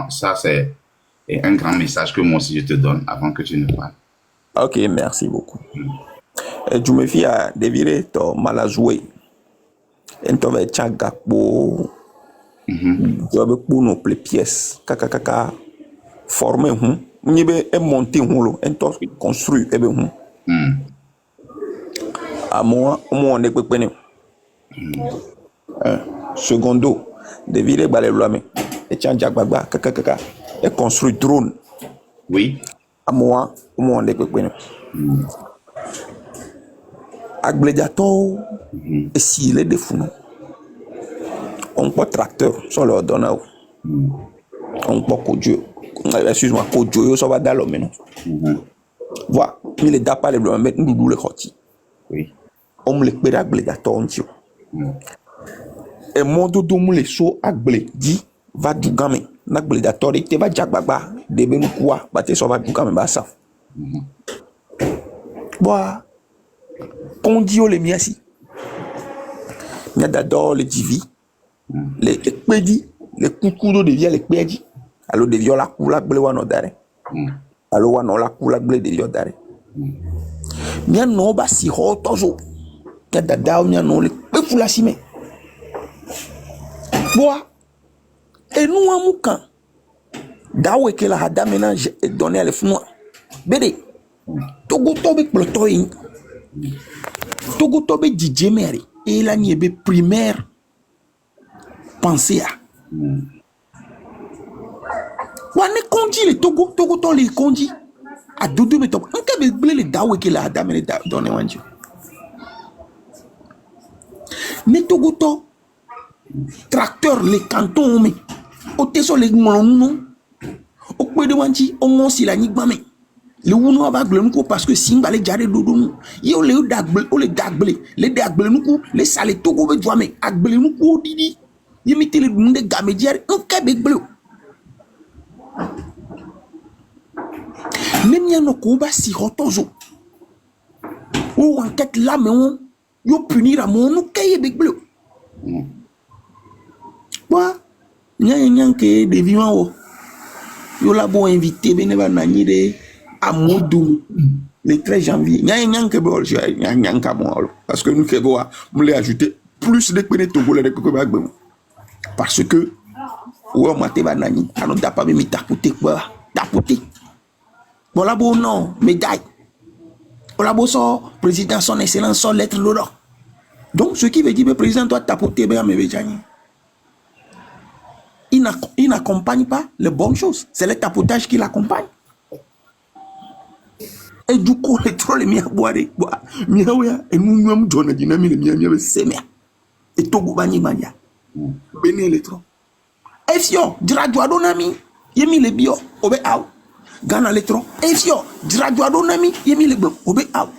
Ça, c'est un grand message que moi aussi je te donne avant que tu ne parles. Ok, merci beaucoup. Je me fie à deviner to malazoué. Et to va tchaga pour job pour nos pièces. Kaka former ni be e monter lo en to construire e be à moi on est pepene secondo deviner balé loame et tchaga gbagba kaka et construire drone. Oui. À moi on est pepene agbledato et si les défouno on peut tracteur sur leur donna on peut codio excuse-moi codio ça va dans l'homme non voilà il est d'après le mettre nous doule khoti Oui. on me le père agbledato on tio et mon dodo me le so agble dit va du gamin n'agbledato te va jagbagba de ben quoi baté ça va du gamin ba ça voilà on dit les miasi n'y a d'adore les divi les pédi les coucous de via les pédi alors de viola coula blé wa no dare alors wa no la coula blé de viola dare mia no ba si ho tozo ya dada mia no le pe fula sime boa et nous amukan dawe ke la hada ménage et donner les fnois bede togo tobe ploto yin togo tobe DJ meri et la niebe primaire penser à wane konji le togo to le konji a dodo me top on be blé le dawe ke la hada me donner wanji ne togo to tracteur les cantons mais o teso les mono o pe de wanji o mon si la ni gbame le wuno aba gble nuko parce que simba le jare dodo nu yo le dagble o le dagble nuko le sale togo be dwame agble nuko didi yimite le dunde game jare on ke be gble même ya no ko ba si hotozo o enquête là mais on yo punir à mon nu ke be gble wa nyan ke de vivant wo yo la bon invité be ne ba nani de à Modou le 13 janvier nyan ke bo nyan ka bon parce que nous ke bo me les ajouter plus de pene togolais de ko ba gbe parce que ouais mate ba nani anu da pa mi tapoter quoi tapoter bon la bon non médaille on la bon so président son excellence son lettre l'honneur donc ce qui veut dire le président doit tapoter ben me bejani il n'accompagne pas les bonnes choses. C'est le tapotage qui l'accompagne. Et du coup, les trolls, les boire, et nous, nous, John, dynamique, les miens, c'est mère. Et Togo, Bani, Mania. Béné, les trolls. Et fio, Diraduado, Nami, Yemi, les bio, Obe, Ao. Gana, les trolls. Et fio, Diraduado, Nami, Yemi, les blancs, Obe, Ao.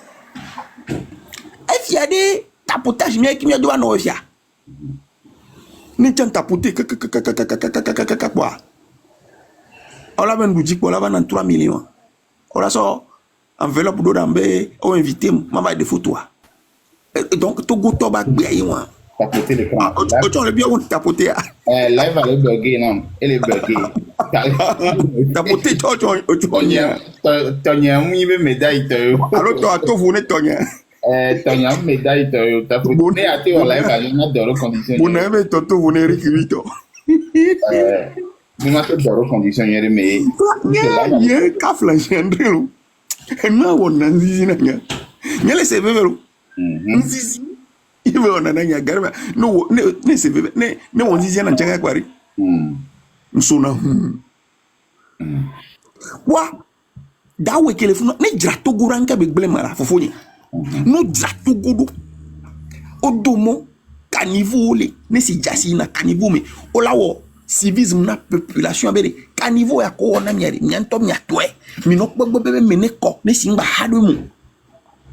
Et fia des tapotages, mais qui m'y a doit non, fia. Ni tiens tapoter quoi on l'a même dit qu'on l'a vendu 3 millions on l'a sort enveloppe d'eau d'ambé on invité maman de photos et donc tout goût toba bien moi Tapoter l'écran. on le bien on tapoter Là il va le bugger non elle est buggée tapoter Tonya mou be médaille alors toi tout vous ne Tonya Tonya médaille tapoter à te on live à une de recondition on avait toto vous ne récupérito nous avons de recondition hier mais il ka flancher ndrelo na wona nzizi na nya nyele se bebelo nzizi ibe ona na nya garba no ne se bebe ne won nzizi na nchanga kwari nsona wa dawe kele funa ne jira togo ranka be gble mara fofoni no jira togo do odomo caniveau le ne si jasi na caniveau me olawo civisme na population abere caniveau ya ko na miari nyanto myatwe mino gbegbe mene ko ne simba hadu mu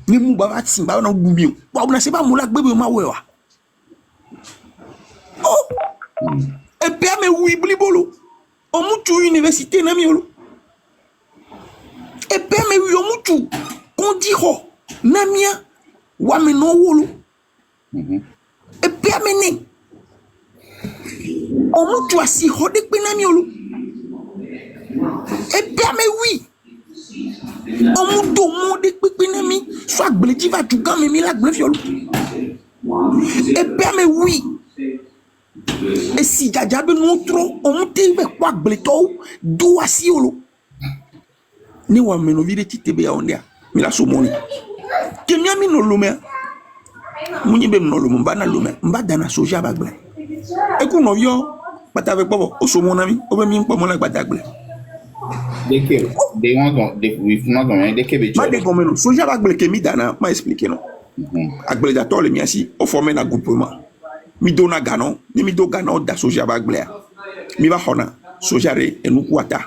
ni mu baba simba na gubio wa na se ba mu la gbebe ma wewa oh e pe me wi blibolo o mutu université na miolo e pe me wi o mutu kondi ho na mia wa me no wolo e pe me ne o mutu asi ho de pe na miolo Et bien, mais oui. On m'a demandé que soit Gbledi va tout quand même la Gbledi viol. Et bien, mais oui. Et si Djadja be nous trop, on m'a dit quoi Gbledi do asiolo. Ni wa meno vide titebe ya ondia. Mi la somoni. Kemia mi no lume. Muni be no lume mbana lume. Mba dana soja ba Gbledi. E ku no yo pata avec bobo o somona mi o be mi npo mo la gbada Gbledi. Dès que soja ba Gbledi ke mi dana ma expliquer non. Agbele to le mi asi o former na groupement. Mi do na gano, ni mi do gano da soja ba Gbledi. Mi ba hona soja re enu kwata.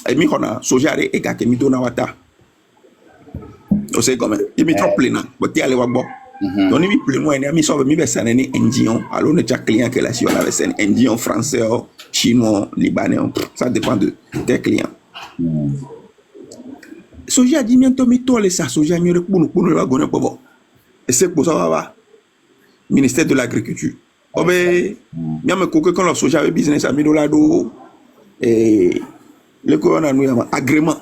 Et mi hona soja re e ga ke mi do na wata. O se comme il mi trop plein but ti ale wa bo. Donc ni mi plein moi mi so mi be saneni indien alors ne chaque client que la si on avait sen indien français chinois libanais ça dépend de tes clients. Soja dit bientôt mi tole ça soja mi re kunu wa gone pobo. Et c'est pour ça va ministère de l'agriculture. Obe mi am ko quand le soja business a $1000 do et le corona nous yama agrément.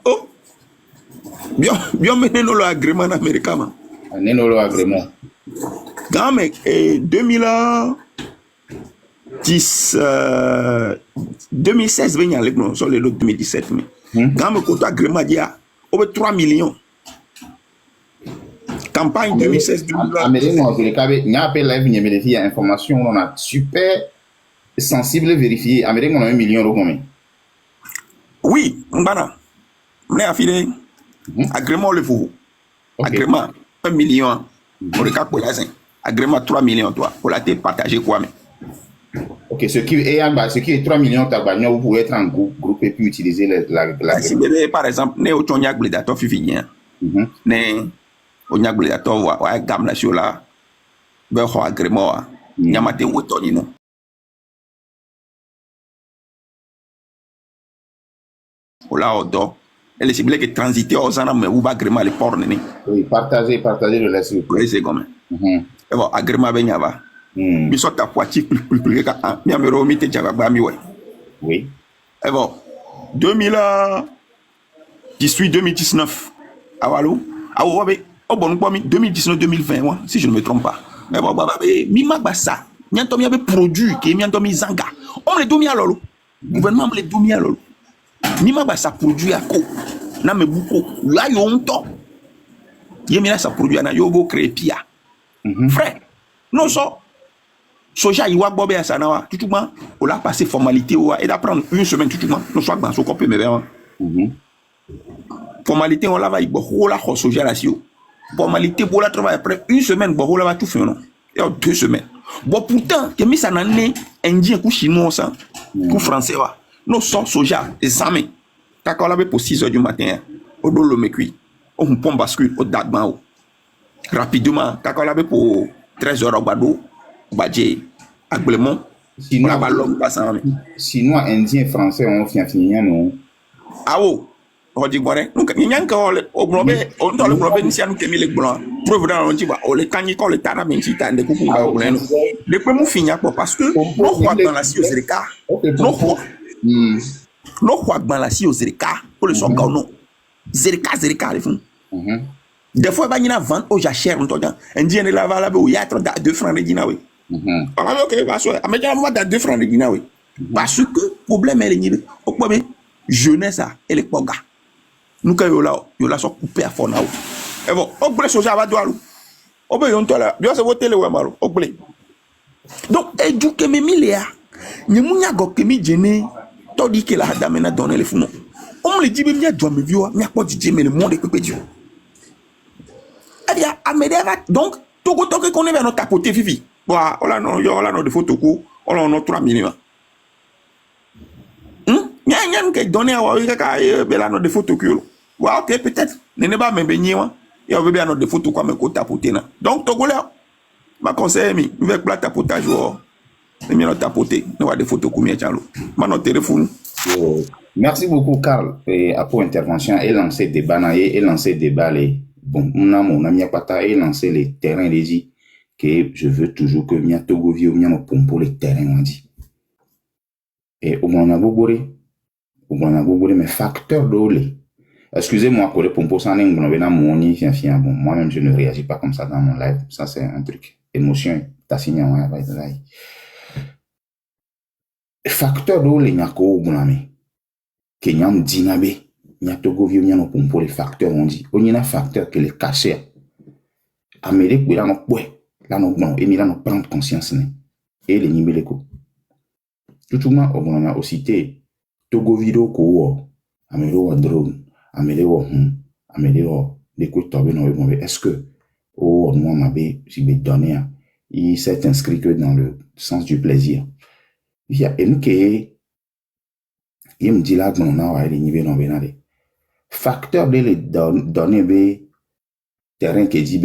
Oh bien maintenant le agrément en Amérique ma. Neno le agrément. Quand mec 2010 2016 vient avec nous sur le 2017 mais quand me compte agrément dia over 3 millions. Campagne 2016 2020. Amérique non c'est le cas il y a appel live il vérifier information on a super sensible vérifier Amérique on a 1 million de combien. Oui, mbana. M'ne affilé agrément le fou. Agrément 1 million pour le cas pour la agrément 3 millions toi pour la te partager quoi mais. Ok, ce qui est 3 millions vous pouvez être en groupe et puis utiliser la si bébé par exemple ne otonya gledato fifinien ne onya gledato wa gamme la sur là be ho agrément nyamate wotoni no ola odo elle cible que transiter aux ana mais ou ba agrément le port ni oui partager le laisser oui c'est comme et bon agrément be nyaba mi sota poati plus ka mi amero mi te jaba ba mi ouais oui et bon 2018 2019 awalo awo be o bon ko mi 2019 2020 si je ne me trompe pas et bon baba be mi magba ça nyanto mi be produit ke mi nyanto mi zanga on le domi alolo gouvernement me le domi alolo mi magba ça produit à ko na me buko la yo onto yemi na ça produit na yo go créer pia frère non so soja iwa bobe ya sanawa tutuma on l'a passé formalité et d'apprendre une semaine tutuma no so agban so ko pe me be formalité on la va ibo la soja la sio formalité pour la travail après une semaine bon la va tout faire non et 2 semaines bon pourtant que mi ça nané indien ku chinois ça ku français wa no so soja examen quand on la pour 6 heures du matin au do le mekui on pompe bascule au dagban rapidement quand on la pour 13 heures au bado badje agbelement sinon indien français on fini non awo on dit quoi donc nyanka o globe on dans le globe ni sianu kemi le blanc preuve dans on dit ba o le kanyi ko le tana menti tande ku ba o le pe mu finya parce que no kwa dans la si ozerika no kwa dans la si ozerika pour le soka non zerika le fond des fois ba nyina vente au jachère on t'a indien de la va o ya 2 francs de dina oui ok parce que amédia moi dans 2 francs de dina oui parce que problème est ni o quoi mais jeunesse et les poga nous quand yo la so couper à fond là et bon o blé soja va doalo o be yon to la bien se voter le wa maro o blé donc éduquer mes milliards ni munya go ke mi jene to di ke la dame na donner les fous on me le dit bien doit me vieux mi akpo dj mais le monde est petit et bien amédia donc togo qu'on est vers notre tapoter fifi bon on a non de photo ko on a 3 millions nyan ke donner à wa ka bela no de photo ko wa ok peut-être ne pas même benyi wa et on veut bien no de photo quoi me ko tapoter na donc togolais ma conseil mi avec plat tapotage wa mi no tapoter no wa de photo ko mi chalo ma no téléphone. Merci beaucoup Karl pour intervention et lancer débat et lancer débat les bon mon ami pata et lancer les terrains les que je veux toujours que mi togo vi o mi no pompo les terrains on dit et au moins na bobore mais facteur d'olé. Excusez-moi, pour bon, moi-même, je ne réagis pas comme ça dans mon live. Ça, c'est un truc. Émotion, facteur d'olé, nyako, Kenyam dinabe, nyatogo vio nyano pour les facteurs, on dit. On y a facteur que les cachets. Amérique, oui, là, non, ouais. Là, non, bon, et là, non, prendre conscience, né. Et les nimeleko. Tout le monde, on a aussi été. Togo vidéo, ko, amélo, drone, amélo, l'écoute, est-ce que, moi, si me donné, il s'est inscrit que dans le sens du plaisir. Il y a une qui il me dit là, non, non, il facteur de les donner, terrain qui dit,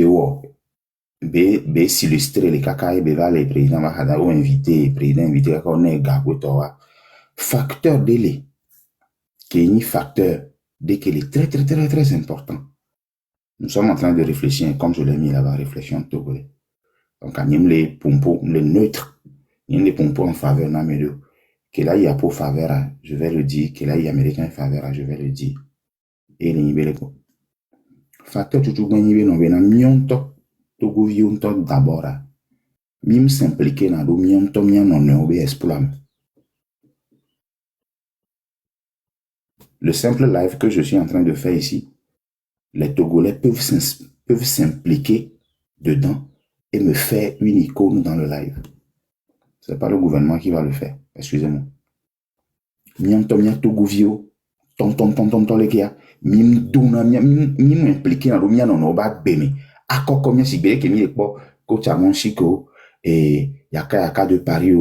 s'illustrer les caca, les présidents, ou invité, président, invité, on est facteur de les, qui est un facteur, dès qu'il est très, très, très, très important. Nous sommes en train de réfléchir, comme je l'ai mis là-bas, réflexion togolais. Donc, on aime les pompos, les neutres, il y a les pompos en faveur, non, mais que là, il y a pour faveur, je vais le dire, que là, il y a américain en faveur, je vais le dire. Et les niveaux, facteur, tout le monde, on a mis Togo vionto d'abord, mim s'impliquer dans le mionto non exploit. Le simple live que je suis en train de faire ici, les Togolais peuvent s'impliquer dedans et me faire une icône dans le live. C'est pas le gouvernement qui va le faire. Excusez-moi. Mionto Togo vio, ton les gars, mim impliqué dans le non ba beme. Ako combien si belle que mi les po coach à Chico et yaka de Paris,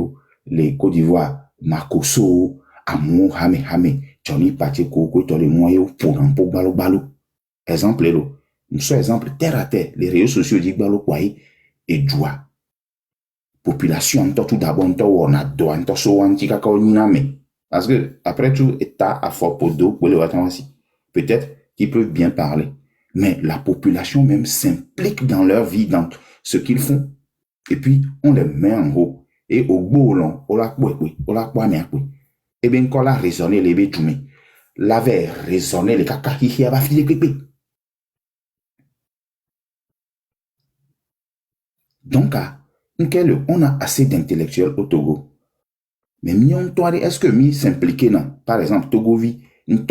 les Côte d'Ivoire, Makoso, Amour, Hame, Johnny Pache Koko, tous les moyens pour un peu balo. Exemple, nous sommes exemple terre à terre, les réseaux sociaux disent balo quoi et joie. Population, tout d'abord, on a droit, on so antika kaoname. Parce que, après tout, état à fort podo, pour les watans aussi. Peut-être qu'ils peuvent bien parler. Mais la population même s'implique dans leur vie, dans ce qu'ils font. Et puis, on les met en haut. Et au bout, on la quoi, et bien, quand on a raisonné les bétoumés, l'avait raisonné les cacahihi à bafile pépé. Donc, on a assez d'intellectuels au Togo. Mais est-ce que mi s'impliquer dans, par exemple, Togovi, il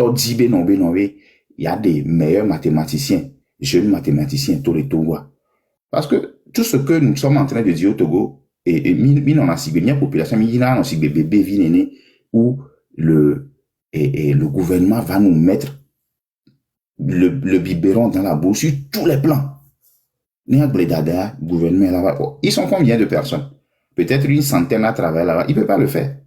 y a des meilleurs mathématiciens, jeunes mathématiciens, tous les Togois. Parce que tout ce que nous sommes en train de dire au Togo, et mi non a signé la population, mi n'a pas signé bébé vinéné, où le gouvernement va nous mettre le biberon dans la bouche sur tous les plans. Gouvernement là-bas. Ils sont combien de personnes? Peut-être une centaine à travers là-bas. Ils ne peuvent pas le faire.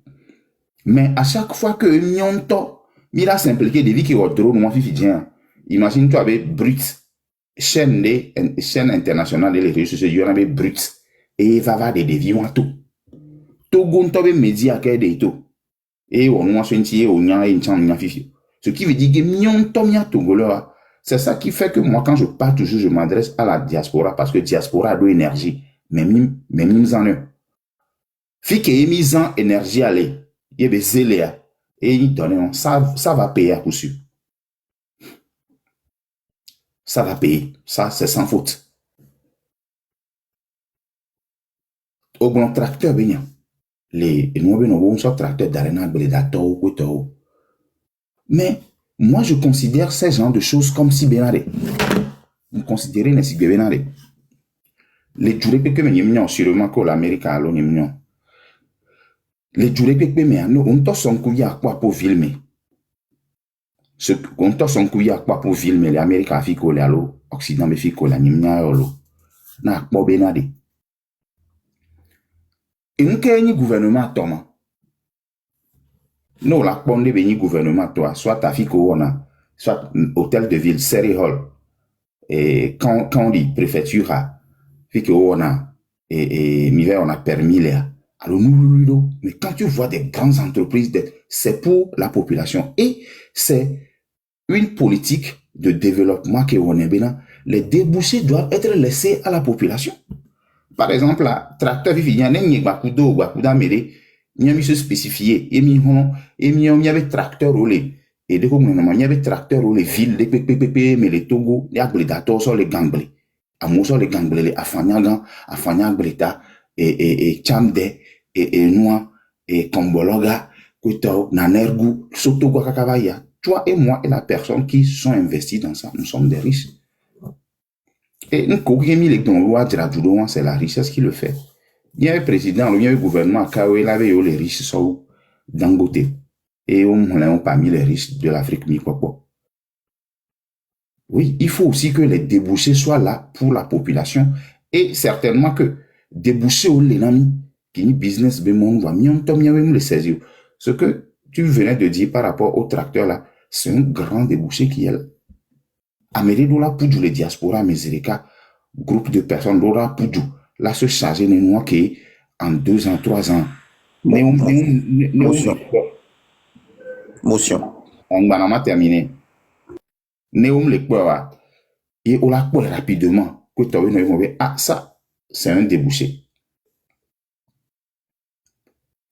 Mais à chaque fois que Nyonto, il a s'impliqué des vies qui ont drôle, moi, fifidien. Imagine-toi avec Brut, chaîne internationale des réseaux sociaux, il y en avait Brut. Et il va avoir des dévies en tout. Togo, tu as médias qui est tout. Et on a senti, on a une fifi. Ce qui veut dire que Nyonto, Togo, c'est ça qui fait que moi, quand je parle toujours, je m'adresse à la diaspora, parce que diaspora a de l'énergie. Mais même en eux. Fi que mise en énergie aller, il y a zéléa et il donne ça va payer à coup sûr. Ça va payer, ça c'est sans faute. Au bon tracteur bien, les nous sont tracteurs d'arena bledato ou. Mais moi je considère ces genres de choses comme si bénaré. Vous considérez les si bénaré. Les jurés que nous sûrement que l'Amérique a l'on les jurés que nous on t'a son couille à quoi pour filmer. Ce qu'on t'a son couille à quoi pour filmer les Américains fico les allo Occident me fico la nimnya yolo na quoi benade. Et nous qu'un gouvernement Thomas. Non la bonne béni gouvernement toi soit ta fico on a soit hôtel de ville Serry Hall et quand on dit préfecture fico on a et miver on a permis les. Alors nous, mais quand tu vois des grandes entreprises, c'est pour la population et c'est une politique de développement que on est bien. Les débouchés doivent être laissés à la population. Par exemple, la tracteur vivien n'est ni bakudo ou bakuda méré, Il y a se spécifié. Et il y avait tracteur au lait. Et de comme il y avait tracteur au lait, ville, mais les Togo, il y a les datos sur les ganglés. À moi sur les ganglés, les afanya bleta, et chamde, et noix, et kombologa, kuto, nanergu, soto guakakavaya. Toi et moi et la personne qui sont investis dans ça, nous sommes des riches. Et nous, c'est la richesse qui le fait. Il y a un président, il y a un gouvernement, il avait les riches sont Dangote. Et on est parmi les riches de l'Afrique micro. Oui, il faut aussi que les débouchés soient là pour la population. Et certainement que débouchés au l'énami, qui est business, ce que tu venais de dire par rapport au tracteur là, c'est un grand débouché qui est là. Amélie Dola Poudou, les diaspora, Mézérika, groupe de personnes, Dola Poudou, là se charger de nous qui en 2 ans, 3 ans. Motion. On va terminer. Néum les quoi, et on l'a quoi rapidement, que tu as ah, ça, c'est un débouché.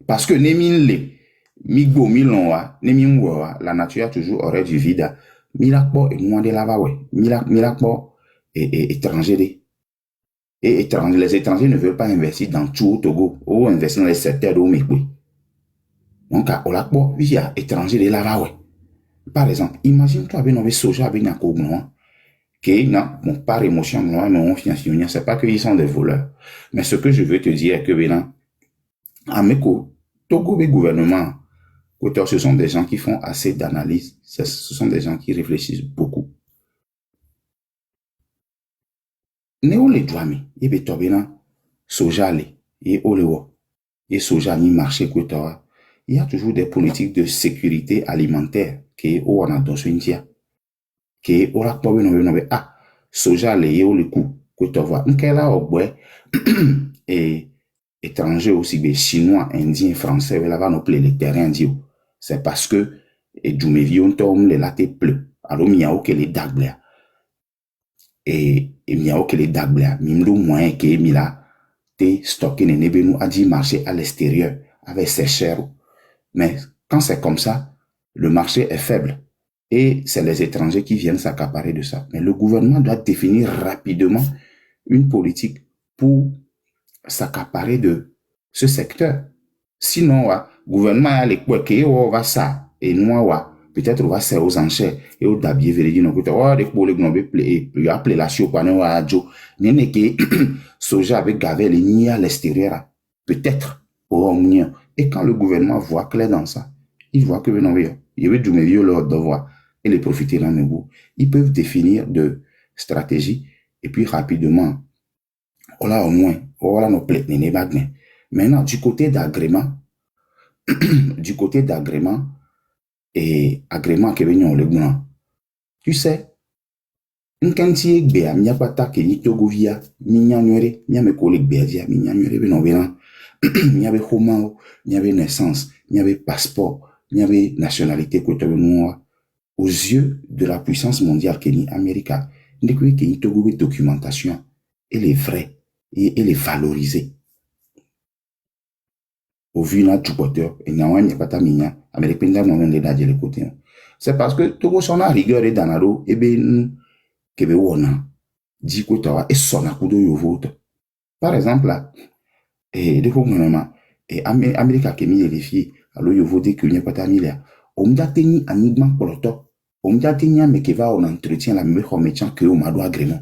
Parce que Némin les, Migo, Milonwa, Némimwa, la nature toujours aurait du vide. Milakbo et moins de lava, ouais. Milakbo et étranger. Et étranger, les étrangers ne veulent pas investir dans tout Togo, ou investir dans les secteurs de Omekwe. Donc, à Olakbo, il y a étranger de lava, ouais. Par exemple, imagine-toi, avec nos soja, avec nos cognois, qui, non, bon, par émotion, non, financièrement, c'est pas qu'ils sont des voleurs. Mais ce que je veux te dire est que, maintenant, à Meko, Togo, le gouvernement, ce sont des gens qui font assez d'analyse, ce sont des gens qui réfléchissent beaucoup. Néo les douami, et betobina, soja et olewo, et soja ni marché koutoa. Il y a toujours des politiques de sécurité alimentaire qui est au anadoswintia, qui est au rakbobinobe, ah, soja et ole kou, koutoa. Nkela obwe, et étrangers aussi, des chinois, indiens, français, là-bas, nous plaît les terrains dio. C'est parce que, et du mevion tom, les latte pleu. Alors, miao que les dagbler. Et miao que les dagbler. Mimdo moyen que mila, te stocké ne nebenu a dit marcher à l'extérieur, avec ses chers. Mais, quand c'est comme ça, le marché est faible. Et c'est les étrangers qui viennent s'accaparer de ça. Mais le gouvernement doit définir rapidement une politique pour s'accaparer de ce secteur. Sinon, le gouvernement a les quoi qui va ça et nous peut-être on va faire aux enchères et au dabier véridi non peut oh des pour les gnombe et puis appeler la chou panou à jo n'est que soja avec gavel et ni à l'extérieur peut-être au omnia. Et quand le gouvernement voit clair dans ça, il voit que non il veut du milieu leur devoir et les profiter dans le goût. Ils peuvent définir de stratégie et puis rapidement on a au moins voilà nos plaies n'est pas bien. Maintenant du côté d'agrément et agrément que venons le gouvernement. Tu sais, un cantier béa, mia pata que ni togovia, mia nuere, mia me collègue béa, mia nuere ben on mia be homao, mia be naissance, mia be passeport, mia be nationalité que tu veux aux yeux de la puissance mondiale que ni América, ne que ni togo documentation, elle est vraie et elle est valorisée. Au vu de notre porteur, et n'y a pas de américain dans le les côtés. C'est parce que tout son a rigueur et danado, et bien, que on dit que tu as et son akudo yovote. Par exemple, là, et de gouvernement, et Amérique qui mis les filles, alors yovote que n'y a pas de milliard. On m'a tenu un igman pour le top. On m'a tenu un mec qui va en entretien la meilleure métier que on m'a doit agrément.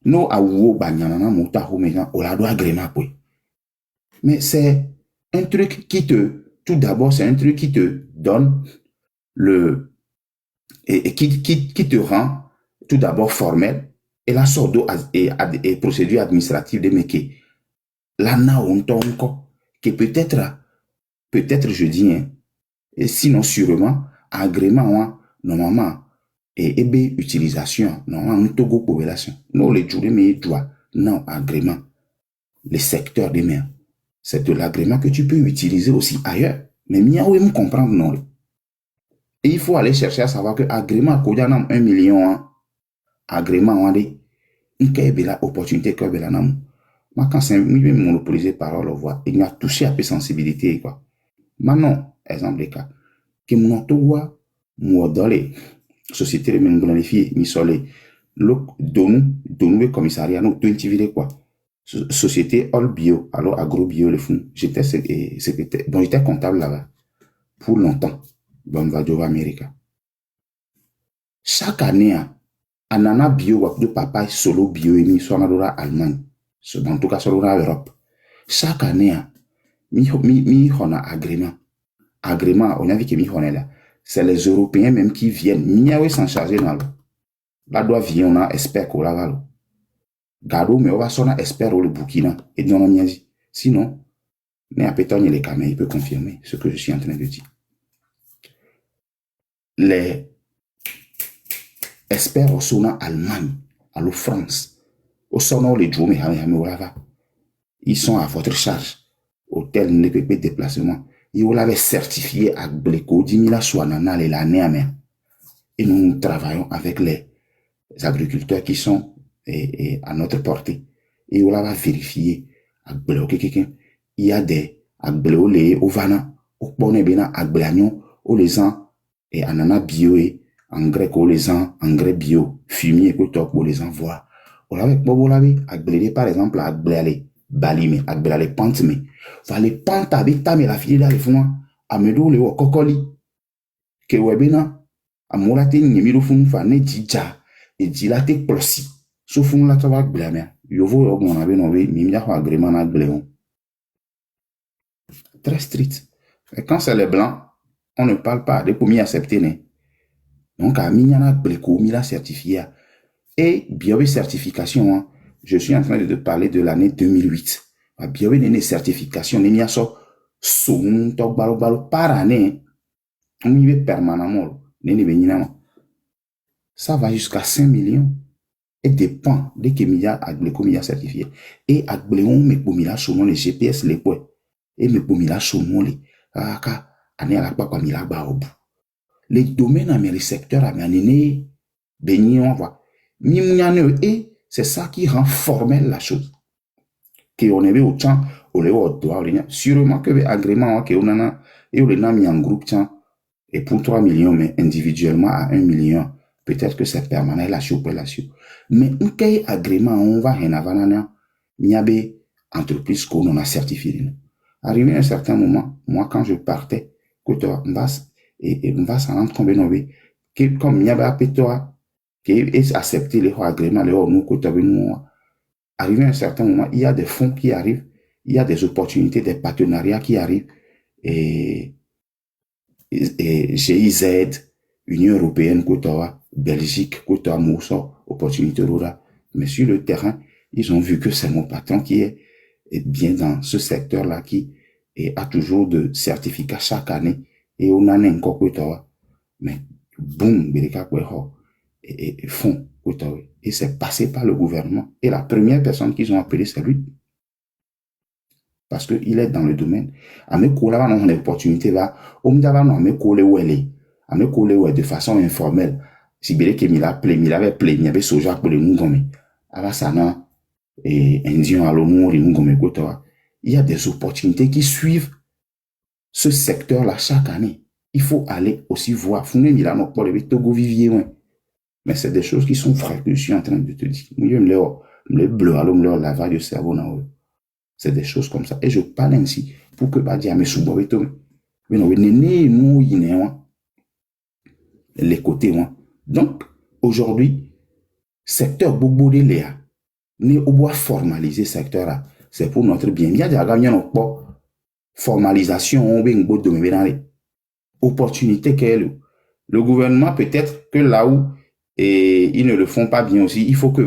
No a wo banyana mota ho métier, on la doit agrément, oui. Mais c'est un truc qui tout d'abord, c'est un truc qui te donne et qui te rend tout d'abord formel et la sorte et procédure administrative de métier. Là, on encore, que peut-être je dis, hein, et sinon sûrement, agrément, hein, normalement, et utilisation, normalement, nous togo population. Non, les jours mais droit, non, agrément, les secteurs des mers. C'est de l'agrément que tu peux utiliser aussi ailleurs. Mais miaou me comprendre non. Et il faut aller chercher à savoir que agrément kodia nam 1 million agrément on dit une la opportunité que bela nam Moi, quand c'est monopolisé par la voix, il y a touché à peu sensibilité, quoi. Maintenant, exemple des cas, que mon toit, moi, dans les sociétés, les mêmes dans les filles, ni sur les, le commissariat, nous, tout quoi. Société all bio, alors agro bio, le fond. J'étais secrétaire, bon, j'étais comptable là-bas, pour longtemps. Bon, va dire Amérique. Chaque année, anana bio, de papa, solo bio, et mi, soit en Allemagne. En tout cas, sur l'Europe. Chaque année, on a agrément. Agrément, on a vu que on est là. C'est les Européens même qui viennent. Miawe s'en charger dans l'eau. Là, doit venir, on a expert qu'on l'a là. Gado, mais on va s'en expert au Burkina. Et non, on a dit. Sinon, mais à péton, les caméras, il peut confirmer ce que je suis en train de dire. Les experts au son Allemagne, à la France, au son les Djomé, ils sont à votre charge. Hôtel, NPP, déplacement. Ils l'avaient certifié à Bleko, 10 000 Swanana, l'année. Et nous travaillons avec les agriculteurs qui sont à notre portée. Et on l'avait vérifié à Bleko, il y a des Bleko, les Ovana, au Bonebena, à Blagnon, au les ans, et anana bio, et engrais, les ans, engrais bio, fumier, pour les envois. On l'avait, à Blé, par exemple, à Blé, Balime, à Blé, Pantme. Les pentes avec ta, mais la fille là, les fonds, à me donner au cocoli. Que webena, à molate, n'y a fond, fané, dija, et dilate, plossi. Sauf fond, la tabac, blâmer. Yo vo, on avait nommé, mimia, agrément, à Bléon. Très strict. Et quand c'est les blancs, on ne parle pas des premiers acceptés. Donc, à Mignana Bléco, Mila certifié. Et bio certification, hein, je suis en train de te parler de l'année 2008. Bio une certification, il y a ça, son, tok balo balo, par année, on y va permanemment, ça va jusqu'à 5 millions. Et dépend de que Mia Agbleko Mia certifié. Et Agbléon, mais pour Mila, selon les GPS, les points. Et mais pour Mila, selon les, année à la quoi, Mila, baobu. Les domaines, mais les secteurs, mais anéné, béni, on voit. Et c'est ça qui rend formelle la chose. Qu'on avait autant, au léo, doit, sûrement que l'agrément, qu'on en a, et on l'a mis en groupe, et pour 3 millions, mais individuellement à 1 million, peut-être que c'est permanent, la choupe, la choupe. Mais un cas agrément, on va en avant, il y a des entreprises qu'on a certifiées. Arrivé à un certain moment, moi, quand je partais, on va s'en rendre compte, que comme il y a des toi, qui est accepté les agréments, les nous, arrivé à un certain moment, il y a des fonds qui arrivent, il y a des opportunités, des partenariats qui arrivent, et GIZ, Union Européenne, Kotawa, Belgique, Kotawa, Moussa, opportunité Rora. Mais sur le terrain, ils ont vu que c'est mon patron qui est bien dans ce secteur-là, qui a toujours de certificats chaque année, et on en a encore Kotawa. Mais, boum, Beleka Kweho, et fond, Kotawa. Et c'est passé par le gouvernement. Et la première personne qu'ils ont appelée, c'est lui. Parce qu'il est dans le domaine. Ame kola on a l'opportunité là. Omdava non ame kole wele. Ame kole wele de façon informelle. Si bele ke mila ple, mila ve ple, mila ve soja pour le mungome. Ava sana, indien alo mouri mungome kotawa. Il y a des opportunités qui suivent ce secteur-là chaque année. Il faut aller aussi voir. Founé mila no pour le Togo vivier, ouais. Mais c'est des choses qui sont vraies que je suis en train de te dire. Moi, me bleu, alors me lavage de cerveau dans eux. C'est des choses comme ça. Et je parle ainsi pour que pas dire, mais sous moi, mais non, les côtés, moi. Donc, aujourd'hui, secteur Bobo de Léa, n'est au bois formaliser secteur là. C'est pour notre bien. Il y a des gagnants pas formalisation, on veut une botte de me opportunité qu'elle. Le gouvernement, peut-être que là où, ils ne le font pas bien aussi, il faut que,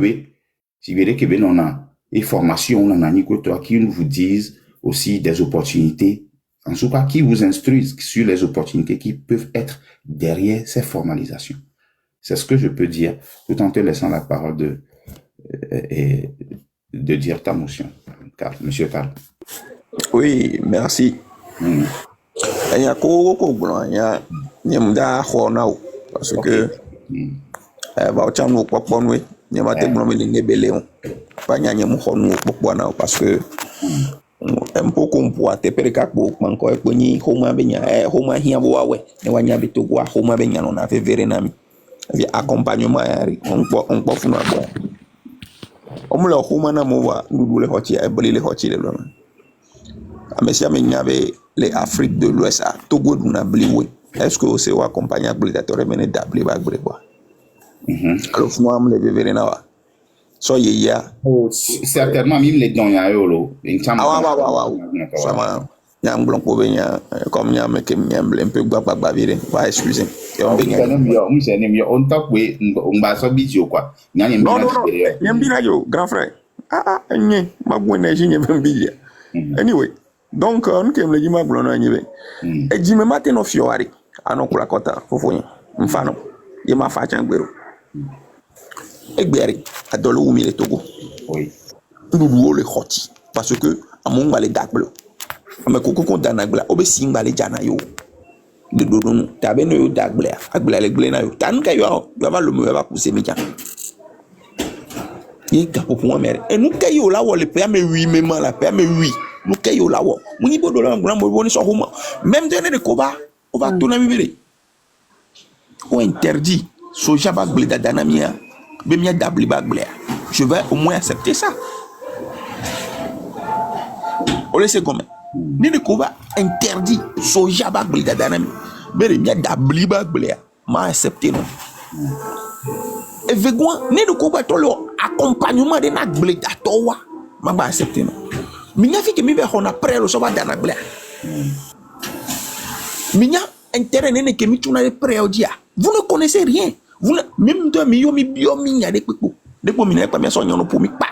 si vous voulez que, on a, et formation, on a qui vous disent aussi des opportunités, en tout cas, qui vous instruisent sur les opportunités qui peuvent être derrière ces formalisations. C'est ce que je peux dire, tout en te laissant la parole de dire ta motion. Monsieur Karl. Oui, merci. Il y a parce que il y a des gens qui ont pas nyanya mu xonu pokwana parce que un peu qu'on pourra te pereka pour manko e poni homa benya homa hia bo wawe ne wanya bitogo homa benya no na fe vere nami vi accompagnement yari on po funa bo on le homa na mo wa ndule hochi e boli le hochi le lo amesia menyabe les Afrique de l'Ouest à Togo na bliwe est-ce que c'est wa accompagner obligatoire mene dabli ba gbre quoi alors moi me le vere na wa so ya certainement même les dons ya yolo sama nyam blon ko benya comme nyam ke nyam un peu gbagba vire va excuser et on benya on t'a quoi on va so bidio quoi nyam bina yo grand frère nye magwene jinye mbija anyway donc on kem le jima blon na nyibe e jime matin no fiori anokula kota fofonye mfano yema fa changbero Egberi adolo umile Togo. Oui. Nous le hoti parce que among bale dakblo. Ame koko danagla obe simbale jana yo. De dodonu tabe no yo dagbla agbla le glena yo. Tan ka yo va le me va pousser mi jan. Ye gapo pour mer. Et nous kayo la wo le pe ame 8 même la pe ame 8. Nous kayo la wo. Muni bodo la ngula mo boni so homa. Même de ne koba on va tourner mi on interdit soja ba gleda danamia. Je vais au moins accepter ça. On laisse comme ni de quoi interdit soja ba blida danami. Mais bien dabli ba blea ma accepter non. Et vegoin ni de quoi to le accompagnement de na blida towa ma ba accepter non. Minya fi que mi be on après le soba dana blea. Minya intérêt ne que mi tuna le pré dia. Vous ne connaissez rien. Vous même toi mi yo mi bio mi nya de pepo mi na pa mi so nyon pour mi pa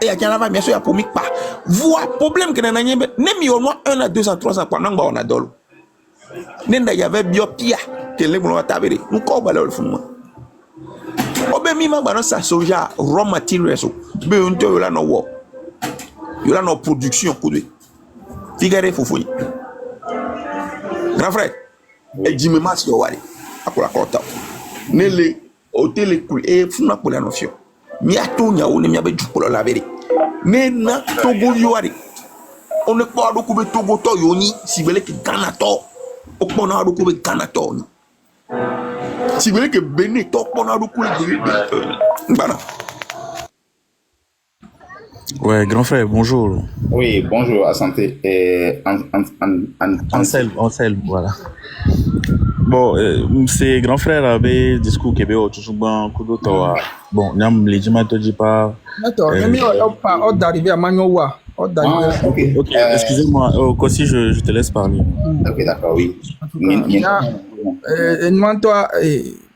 e ya jana va mi so ya pour mi pa voix problème que na nyembe ne mi yo no 1 à 2 à 3 à pendant ba on a dolo nenda ya ve bio pia que le mo tabere nous ko ba le fun mo obe mi ma gba no sa soja raw materials be on to la no wo yo la no production ko de figare fofoni grand frère e jime mas yo wari akola kota nele hôtel et funa pour la notion mi atonya on mi abeju pour la vérité ne na Togo yoari on ne pas do ko be Togo to yoni si bele ke Ghana to o ko na do ko be Ghana to si bele ke Benin to ko na do ko be bana. Ouais, grand frère, bonjour. Oui, bonjour, à santé. Ansel, voilà. Bon, c'est grand frère avait discours que au Tchouban Kudotoa. Bon, n'am les jima te dit pas. Attends, mais on d'arriver à Magnowa. Ok, excusez-moi, Kossi, je te laisse parler. Ok, d'accord, oui. Toi,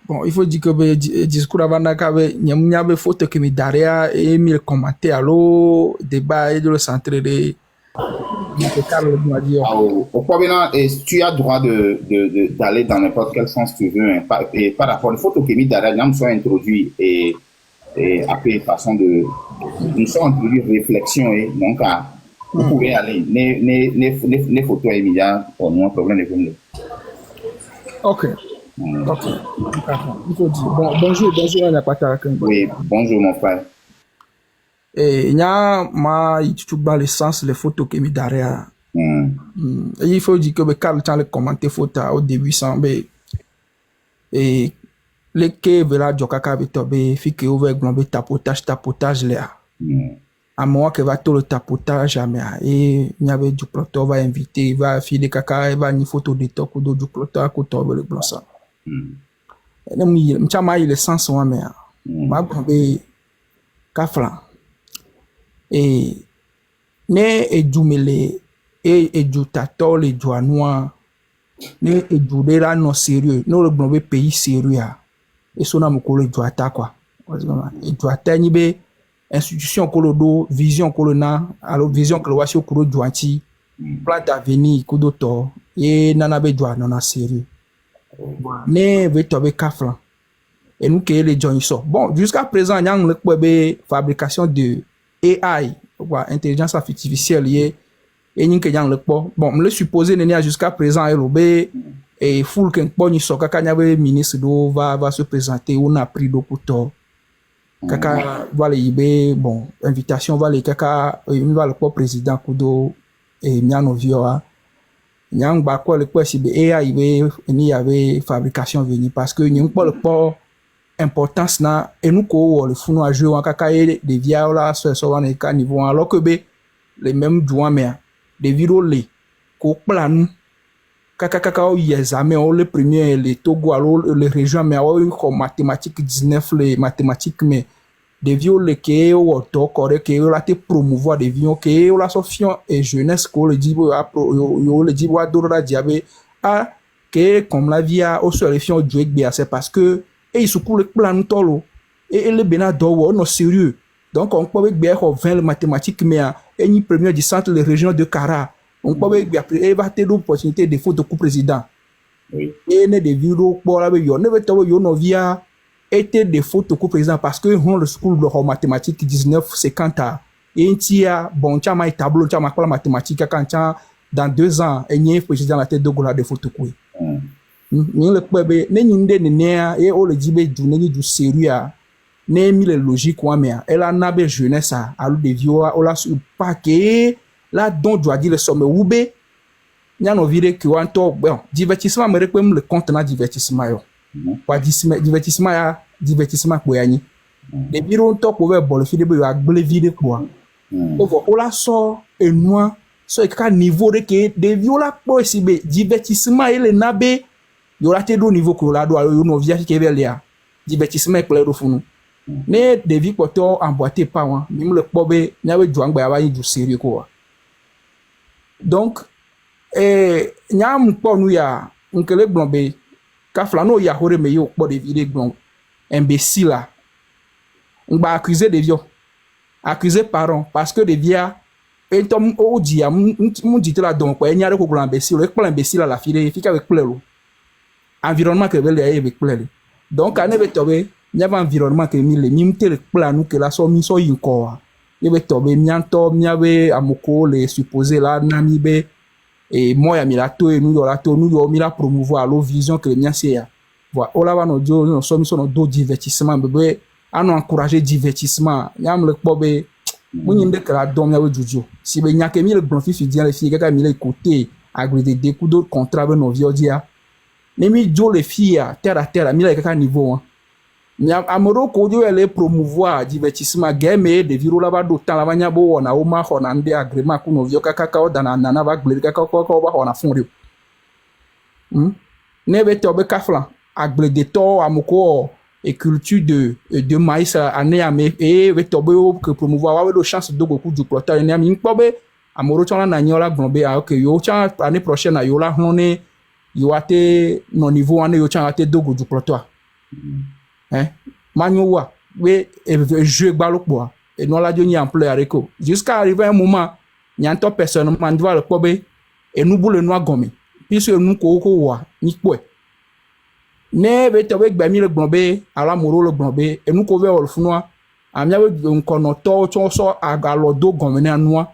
bon, il faut dire que le discours avant d'avoir une photo qui me derrière et me commenter à l'eau, débat et de le centrer de au problème, tu as droit d'aller dans n'importe quel sens tu veux. Hein, et par rapport aux photos qui me derrière, nous sommes introduits et après façon de nous sommes introduits réflexion et donc vous pouvez aller les photos immédiates pour nous problème de ok. Ok. Il faut dire. Bon, bonjour, on a pas oui, bonjour mon frère. Et il y a le sens les photos qui me derrière. Il faut dire que le Carl Chan le commenté photo au début semble et les que vela jokaka betobe fi que ouvert glombe tapotage là. À moi que va tout le tapotage et il y avait du ploto va inviter va filer kaka va ni photo de top ou du ploto à côté le blanc ça. M'chama il le sens wa mais ma glombe kafla et ne ejumele et ejutato le joanoa ne ejudera no sérieux no le glombe pays sérieux et sona mukolo joata quoi joata ni be institution kolodo vision kolona alors vision que le wasio kolo joanti plan d'avenir kodoto et nana be joana na sérieux ne ve tobe kafla et nous que les gens sont bon jusqu'à présent y a une fabrication de AI ou intelligence artificielle liée et nous que y a bon me le supposé n'est jusqu'à présent et full que bon il soit quand y avait ministre do va se présenter on a pris do couteau Kaka va le yibe bon invitation va le kaka il va le président kudo et miano vioa nyang ba ko le kwa sibe e ya yibe ni avait fabrication venu parce que nyang pas le port importance na enu ko le funu a jouer kaka e de via la so wan e ka niveau alors que be les mêmes douan mais de viro le ko plan kaka o examen o le premier le Togo alors les régions mais o comme mathématiques 19 les mathématiques mais des vieux que o to correct que o la te promouvoir des vieux que o la sofion et jeunesse ko le dibo yo le dibo adora diabe a que comme la via o so le fion jouer bien c'est parce que et il se coule plan tolo et le bena do no sérieux donc on peut bien 20 les mathématiques mais et ni premier du centre les régions de Kara on peut bien et va te l'opportunité de photo coup président Oui. et ne de vidéo pour la yo ne veut to yo no via était des fautes au président parce que on le school de mathématiques 19 50 à et tia bon chama tableau chama la mathématique quand dans 2 ans et ni président la tête de gola de fautes quoi ni le pebe ne nyinde ne ne et o le dibe du ne du sérieux ne mi le logique wa mais elle a nabe jeunesse à lu de vieux o la pas que là don doit dire le somme oube nya no vire que wanto bon divertissement me rekwem le compte na divertissement yo kwa divertissement ko yanyi de biro to ko be bol fi de be agbele vide quoi over o la so enua so e ka niveau de que de viola po si be divertissement ele nabe yo la te do niveau ko la do yo no via ki be lia divertissement ko le do funu ne de vi ko to emboîté pa wan mim le po be nya we juan gba ya ba yi du sérieux ko donc nyam po nu ya nkele blombe ka flano ya hore me yo po de vide gbon imbécile là on va accuser des vieux accuser parents parce que des vieux et tom o dia mon dit là donc quoi nyare ko glan imbécile e plan imbécile la fille fika avec plelo environnement que veut avec plelo donc ane be tobe nyava environnement que mi le mim tel plan nous que la so mi so yin ko ye be tobe mianto miawe amoko le supposé là nami be et moi mi la to e nous yo mi la promouvoir la vision que le mien c'est voilà on va nous dire nous sommes sur nos divertissement bébé à nous encourager divertissement yam le pobe munyinde kala dom ya wejuju si be nyake mi le bon fi dire les filles kaka mi le côté agré des coups d'autres contrat avec nos vieux dia mais mi jo les filles terre à terre mi le kaka niveau mi amoro ko jo les promouvoir divertissement game de viro là ba do temps la banya bo na o ma hona ndé agrément ku nos vieux kaka ka o dana nana ba glé kaka ko ba hona fond ne be tobe kaflan agble de to amoko et culture de maïs année à me et ve tobe que promouvoir wa do chance de goku du plotter ne ami pobe amoro chona na nyola glombe a que yo cha année prochaine yo la honé yo ate no niveau ane yo cha ate dogo du plotter manyo wa we jeu gbalo po et non la joni en play areko jusqu'à arriver un moment nyanto personne man doit le pobe et nous boule noir gomme puisque nous ko wa ni po ne be tobe gba mi le gbonbe ala moro le gbonbe enu ko ve ol funwa amia we nkono to cho so agalo do gomene anua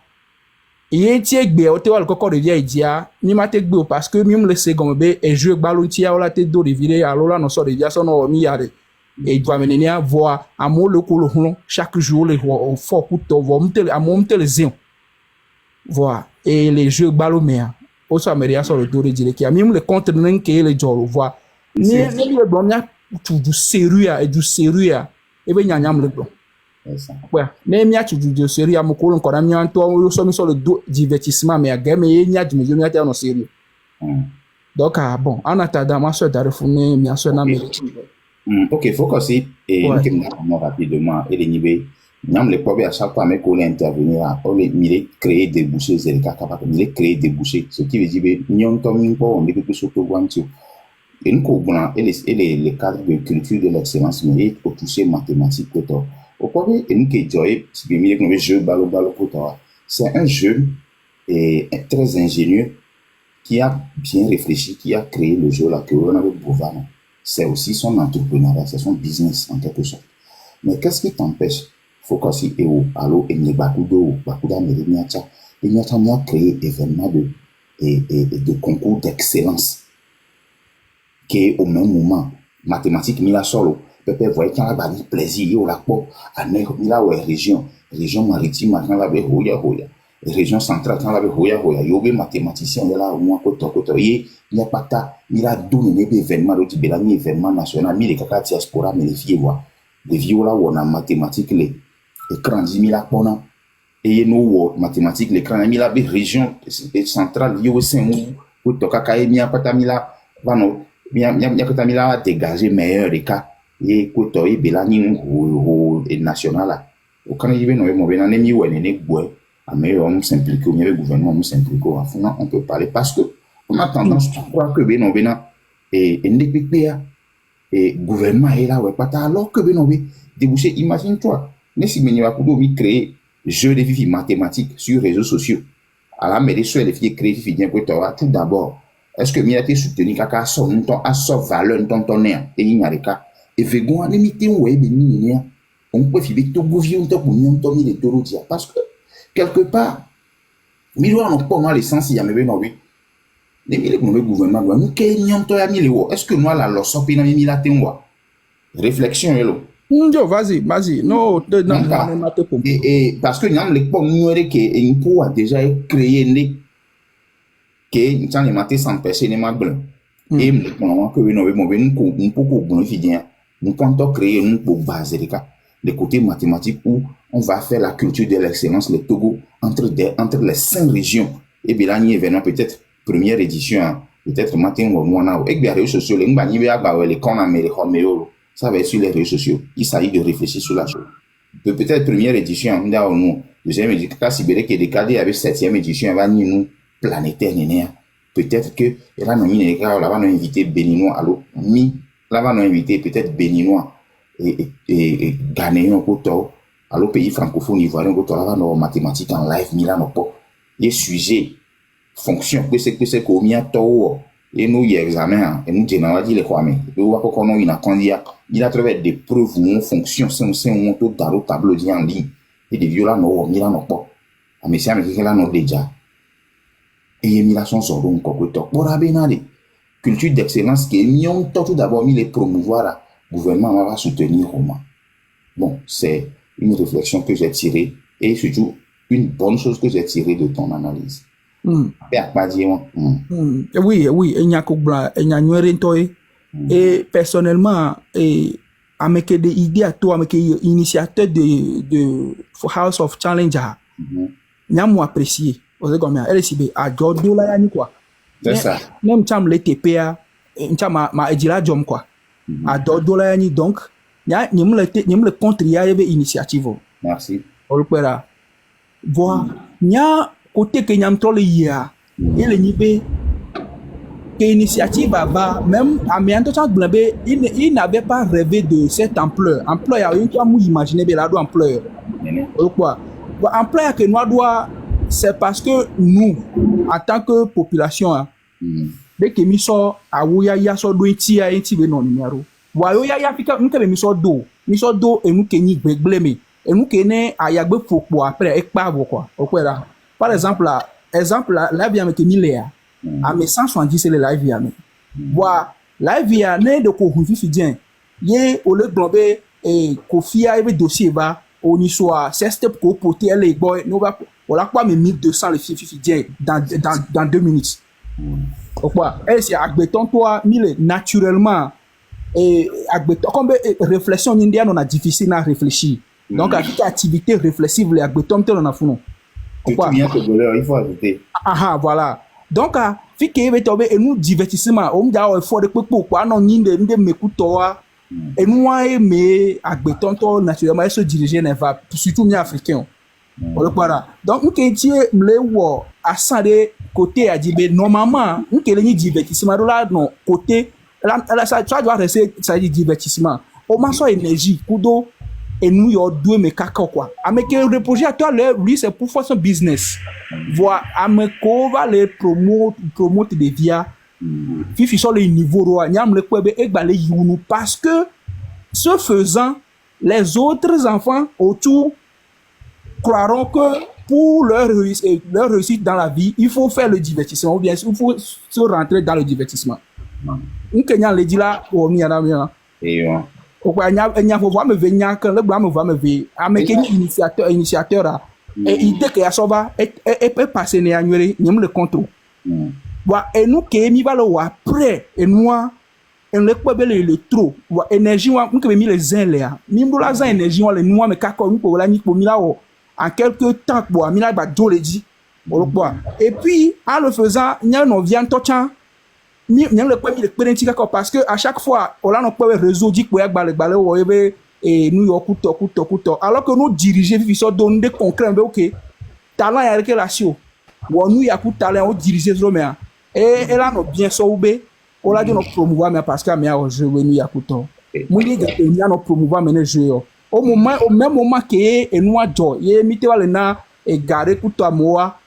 iye ti egbe o te wal koko de via idia mi ma te gbe parce que mi me le se gombe e jeu gbalo ti ya ola te do de vire alo la no so de via so no mi yare e doit mener à voir amo le ko le hon chaque jour le fort pour to vo mtel amo mtel zin voir et les jeux gbalo mea o so ameria so le do de dire ki ami me le compte nen ke le joro voir ni le bon nya tu du sérieux et du sérieux e be nyanyam le bon ouais ne mi a tu du sérieux am ko ko na mi an to so mi so le divertissement mais game e nya du mi ata no sérieux donc bon en attendant ma so darefou ne mi aso na me ok faut que si et nous rapidement et les niveaux nyam le pobe à chaque fois mais qu'on intervenir on les miler créer des bouchées c'est le cas capable miler créer des bouchées ce qui veut dire nyon to mi po on dit que surtout wantu et nous et les cadres de culture de l'excellence mais au toucher mathématiques quoi au pobe et nous qui joy si bien miler comme jeu balo quoi c'est un jeu et très ingénieux qui a bien réfléchi qui a créé le jeu là que on avait Bovano. C'est aussi son entrepreneuriat, c'est son business en quelque sorte. Mais qu'est-ce qui t'empêche? Faut qu'aussi allo et ne bakuda merimiacha, et n'y a créé événement de concours d'excellence qui est au même moment mathématiques mis la solo Pépé voyait quand la bani plaisir, yo la po, à ne, là ouais, région maritime, quand la be hoya, région centrale, quand la be hoya, yo be mathématicien, là, au moins, koto, il n'y a pas ta, il a donné des événements, l'autre, il a un événement national, mais les caca diaspora, mais les filles, les vieux là, on a mathématiques, les écrans, 10 000 à et nous, mathématiques, l'écran, il a des régions centrales, il y a aussi un ou toka kaye mi apata mi la vano mi akata mi la dégager meilleur des cas et koto e bela ni ho national là au kana yibe no mo bena ne mi wene ne boy a meilleur on s'implique au mieux gouvernement on s'implique au fond on peut parler parce que on a tendance à croire que bena et ndepepea et gouvernement est là ouais pas alors que beno be déboucher imagine toi ne si meni va kudo mi créer jeu de vie mathématiques sur réseaux sociaux à la mairie sur les filles créées bien pour toi tout d'abord est-ce que mi a été soutenu kaka so nton aso valeur nton tonner et inyareka et vegon limité ouais beni on peut filer tout gouvernement to pour nton mi les toro dia parce que quelque part mi doit non pas l'essence il y a me no oui les mille le gouvernement doit nous que nton ya mi le est-ce que nous la lo so pina mi la tenwa réflexion hello. Yo, vas-y. Non, et parce que nous avons les pommes que une pour a déjà créé né que nous avons les matés sans personne ne m'a blanc et nous que nous avons un peu bon évident nous pouvons créer une pour base les côtés mathématiques où on va faire la culture de l'excellence le Togo entre les 5 régions et bien là nous événement peut-être première édition peut-être matin ou mois et bien les réseaux sociaux les mbani les qu'on a mis ça va être sur les réseaux sociaux. Il s'agit de réfléchir sur la chose. Peut-être première édition, deuxième édition, quand Sibéré qui est décadé avec 7e édition, elle va nous planétaire, peut-être que, là, on va nous inviter Béninois, alors, là, va nous inviter peut-être Béninois et Ghanéens, alors, pays francophone, ivoirien, là, va nous mathématiques en live, Milan, les sujets, fonction, que c'est qu'on y a tôt, et nous y examen et nous disons dit les quoi mais on va qu'on a une candidat il a trouvé des preuves où on fonctionne c'est un tout dans le tableau en ligne et des violents non il a non pas mais c'est avec là non déjà et il a son sort donc quoi que pour abenale culture d'excellence qui est mieux tout d'abord mis les promouvoir gouvernement va soutenir comment bon c'est une réflexion que j'ai tirée et surtout une bonne chose que j'ai tirée de ton analyse. Oui, et personnellement, avec des idées à toi, avec initiateur de House of Challenge, nous apprécié. Vous avez LCB à Jordo là, quoi. C'est ça. Même si les TPA, ma edila jom quoi. À Jordo là, donc, nous le contre y a une initiative. Merci. Voilà. Côté que nous avons hier, et le niveau que l'initiative va, même à il n'avait pas rêvé de cette ampleur. Ampleur, il y a imaginer de la ampleur. Pourquoi? Ampleur que nous doit, c'est parce que nous, en tant que population, dès que nous sommes à Ouya, il y a so do iti a iti be non numéro. Wa ya Africa, nous que nous sommes do et nous que nous blâmer et nous que ne ayagbe foko après ekpa quoi. Pourquoi? Par exemple, la vie avec Emilia, à mes 170 c'est la vie avec. Voilà, la vie à ne de couvrir fidien. Yé au lieu de blabber et confia et dossier va au niçois, c'est step pour porter les boys. Nous va voilà quoi mais 1200 les filles fidien dans 2 minutes. Pourquoi? Et c'est avec ton toi mille naturellement et avec comme réflexion indienne on a difficile à réfléchir. Donc avec activité réflexive les avec ton on a fou. Il faut ajouter. Voilà. Donc, si et nous divertissement, on a effort de pourquoi non ni de m'écoutoa et nous aimer à naturellement se diriger vers surtout les Africains. Voilà. Donc, nous qui le wo à ça de côté à dire normalement, nous qui les divertissement là non côté là ça doit rester ça dit divertissement. Au moins soit énergie, kudo et nous y a deux mais caca quoi. Avec le projet à toi lui c'est pour faire son business. Voilà, avec va les promote des via fifi sur le niveau roi nyam le kwebe et balé younu parce que ce faisant les autres enfants autour croiront que pour leur réussite dans la vie, il faut faire le divertissement ou bien il faut se rentrer dans le divertissement. Nous Kenya le dit là au miana. Pourquoi il y a voir me venir quand le blanc me voit me ver. Avec initiateur là. Et idée que ça va est passer né annuler, n'y le contrôle. Wa et nous qui mi va le après et nous et le quoi le trop. Wa énergie wa nous que mi les zin là. Mi mbula zin énergie wa le nous me kako nous pour la ni pour mi là en quelques temps pour mi là ba jole dit. Et puis en le faisant, n'y a non vient tocha. Ni le quoi mi le pérentique parce que à chaque fois on a nos quoi réseau dit pour balé ou et New York couteau alors que nous diriger vi so donner des concrets OK talent ya relation ou nous ya coup talent on diriger zo mais et là no bien so ube on la dit no promouvoir mais parce que mais a jouer nous ya couteau moi ni gars ni no promouvoir mais jouer au même moment que et nous a joy et mité va na et garder couteau moi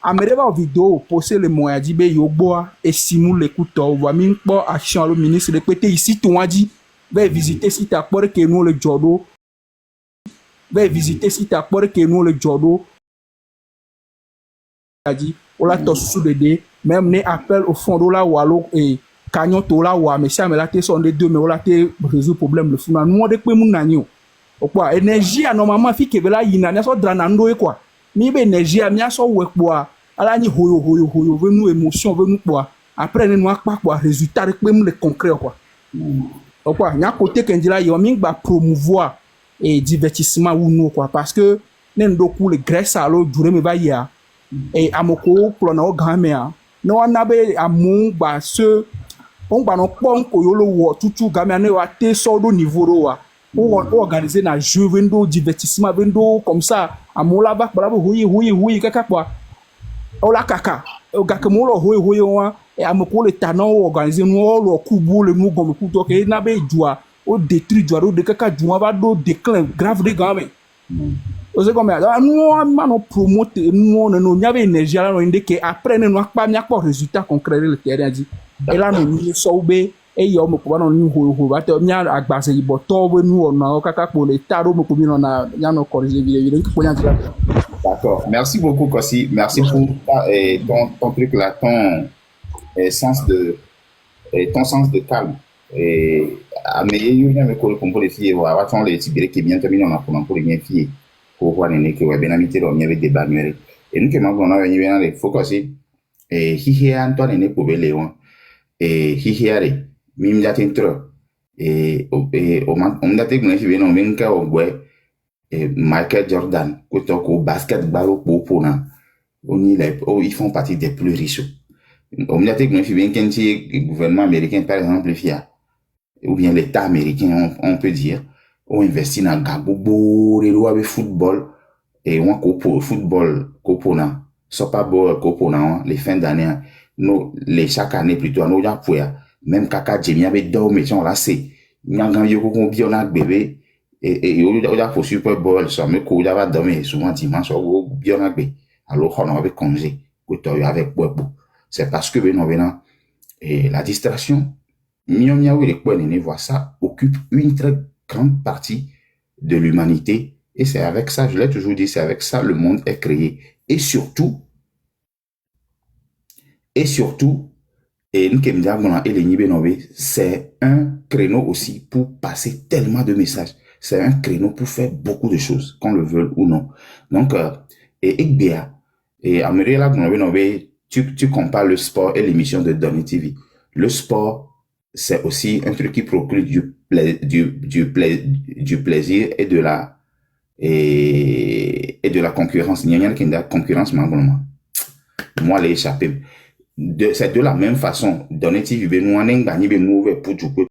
amere ba vidéo poster le moyen dit be yogboa et simule le couteau va min po action le ministre de pété ici tout a dit va visiter si tu as peur que nous le jodo va visiter si tu as peur que nous le jodo a dit on l'a tous sous de même né appel au fond de la walo et canyon to la wa mais ça me la té sont les deux mais on l'a té résoudre problème le fou nous de pe mun nanyo quoi énergie normalement fi que là yina na so dranando e quoi mi be énergie a mi aso we quoi ala ni hoyo venu émotion venu quoi après nous pas quoi résultat pe mun le concret quoi quoi, il y a un côté qui dit là, il y a un promouvoir et divertissement ou non quoi, parce que n'en coup les Grèce à l'eau durée me va y a et à mon co plan au grand-mère, non on avait à mon bas ce on va non pas on koyolo ou tout gamin ne va te sordo niveau roa ou organiser na jeu vendo divertissement vendo comme ça à mon là-bas bravo oui kaka quoi o la kaka o gars que mon lo oui et à me pour le talent organiser nous le coup le nous comme coup donc et na be joie au détruit joie de kaka joie va do déclin grave de gamin o se comme là nous man promoter nous non y avait énergie là non que après nous pas n'y a pas résultat concret le terrain dit et là nous soube et yo me ko non ni ho ba te nya agbase ibo to we nu ona kaka pour le taro me ko mi non na nya no corriger vidéo ko nya dira. D'accord, merci beaucoup Kossi, merci pour ton truc là, ton sens de calme et ameye yunya me ko pour les filles wa wa ton les tibere qui bien terminé on a pour les filles pour voir ne que wa benamité do mi avec débat nuere et nous que ma bon na bien les faut Kossi et hihi Antoine ne ko beleon et hihi are mi mja tentro et o mda te gune fi no menka o gwe et Michael Jordan ko basket ballon pour na ils font partie des plus riches. On m'a dit que le gouvernement américain, par exemple, ou bien l'État américain, on peut dire, on investit dans Gabobo, les lois de football, et on coupe football, copona, sopa ball, copona, les fins d'année, les chaque année plutôt, nous y même kaka Jimmy avait dormi, on l'a c'est, il y a un yoko bien on bébé, et on a pour Super Bowl, ça me coule, il va dormir, souvent dimanche, on bien on bébé, alors on avait congé, avec Bobo. C'est parce que et la distraction, ça occupe une très grande partie de l'humanité. Et c'est avec ça, je l'ai toujours dit, c'est avec ça le monde est créé. Et surtout, c'est un créneau aussi pour passer tellement de messages. C'est un créneau pour faire beaucoup de choses, qu'on le veuille ou non. Donc, tu compares le sport et l'émission de Donny TV. Le sport, c'est aussi un truc qui procure du plaisir et de la concurrence. Il y a une concurrence, moi, les échappés. C'est de la même façon. Donny TV, nous, on a gagné, nous, pour tout